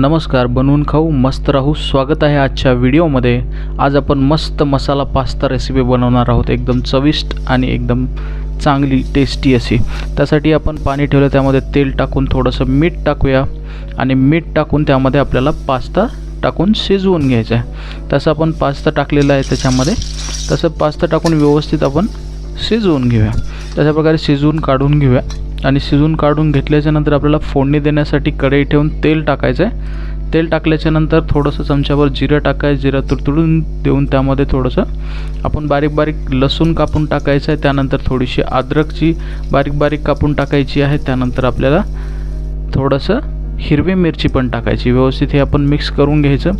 नमस्कार, बनवून खाऊ मस्त राहू स्वागत आहे आजच्या व्हिडिओमध्ये। आज आपण मस्त मसाला पास्ता रेसिपी बनवणार आहोत, एकदम चविष्ट आणि एकदम चांगली टेस्टी अशी। त्यासाठी आपण पाणी ठेवलं, त्यामध्ये तेल टाकून थोडंसं मीठ टाकूया आणि मीठ टाकून त्यामध्ये आपल्याला पास्ता टाकून शिजवून घ्यायचा आहे। तसं आपण पास्ता टाकलेला आहे त्याच्यामध्ये, तसं पास्ता टाकून व्यवस्थित आपण शिजवून घेऊया। तशा प्रकारे शिजवून काढून घेऊया आणि शिजवून काढून घेतल्याच्या नंतर आपल्याला फोडणी देण्यासाठी कढई ठेवून तेल टाकायचं आहे। तेल टाकल्याच्या नंतर थोडंसं चमच्याभर जिरं टाकायचं, जिरं तुडतुडून देऊन त्यामध्ये थोडंसं आपण बारीक बारीक लसूण कापून टाकायचं आहे। त्यानंतर थोडीशी अद्रकची बारीक बारीक कापून टाकायची आहे। त्यानंतर आपल्याला थोडंसं हिरवी मिरची पण टाकायची, व्यवस्थित हे आपण मिक्स करून घ्यायचं।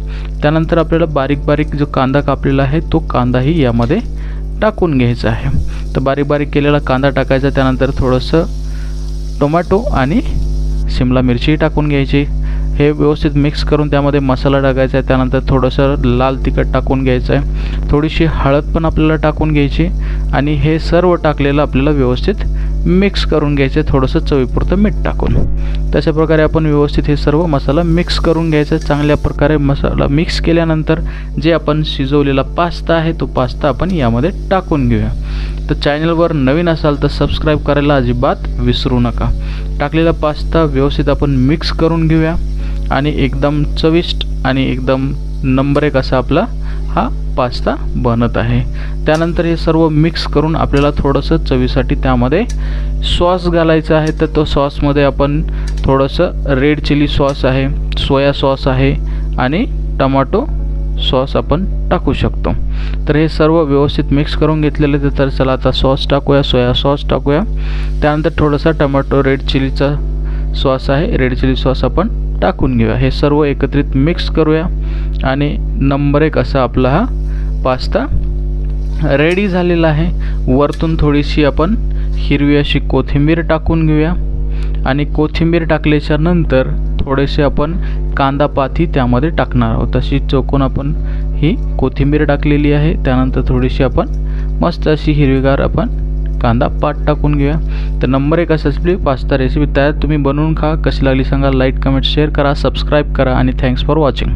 त्यानंतर आपल्याला बारीक बारीक जो कांदा कापलेला आहे तो कांदाही यामध्ये टाकून घ्यायचा आहे। तर बारीक बारीक केलेला कांदा टाकायचा, त्यानंतर थोडंसं टोमॅटो आणि शिमला मिरची टाकून घ्यायची। हे व्यवस्थित मिक्स करून त्यामध्ये मसाला टाकायचा आहे। त्यानंतर थोडंसं लाल तिखट टाकून घ्यायचं आहे, थोडीशी हळद पण आपल्याला टाकून घ्यायची आणि हे सर्व टाकलेलं आपल्याला व्यवस्थित मिक्स करून घ्यायचं, थोडंसं चवीपुरतं मीठ टाकून। तशा प्रकारे आपण व्यवस्थित हे सर्व मसाला मिक्स करून घ्यायचा। चांगल्या प्रकारे मसाला मिक्स केल्यानंतर जे आपण शिजवलेला पास्ता आहे तो पास्ता आपण यामध्ये टाकून घेऊया। तर चॅनलवर नवीन असाल तर सबस्क्राईब करायला अजिबात विसरू नका। टाकलेला पास्ता व्यवस्थित आपण मिक्स करून घेऊया आणि एकदम चविष्ट आणि एकदम नंबर 1 असा आपला हा पास्ता बनत आहे। त्यानंतर हे सर्व मिक्स करून आपल्याला थोडंसं चवीसाठी त्यामध्ये सॉस घालायचा आहे। तर तो सॉसमध्ये आपण थोडंसं रेड चिली सॉस आहे, सोया सॉस आहे आणि टोमॅटो सॉस आपण टाकू शकतो। तर हे सर्व व्यवस्थित मिक्स करून घेतलेले। तर चला आता सॉस टाकूया, सोया सॉस टाकूया। त्यानंतर थोडासा टोमॅटो रेड चिलीचा सॉस आहे, रेड चिली सॉस आपण टाकून घेऊया। हे सर्व एकत्रित मिक्स करूया आणि नंबर 1 असा आपला हा पास्ता रेडी झालेला आहे। वरतून थोडीशी आपण हिरवी अशी कोथिंबीर टाकून घेऊया आणि कोथिंबीर टाकल्याच्या नंतर थोडेसे आपण कांदा पाती त्यामध्ये टाकणार आहोत। तशी चौकोन आपण ही कोथिंबीर टाकलेली आहे। त्यानंतर थोडीशी आपण मस्त अशी हिरवीगार आपण कांदा पात टाकून घेऊया। तर नंबर 1 असली पास्ता रेसिपी तयार। तुम्ही बनवून खा, कशी लागली सांगा, लाईक कमेंट शेअर करा, सबस्क्राईब करा आणि थँक्स फॉर वॉचिंग।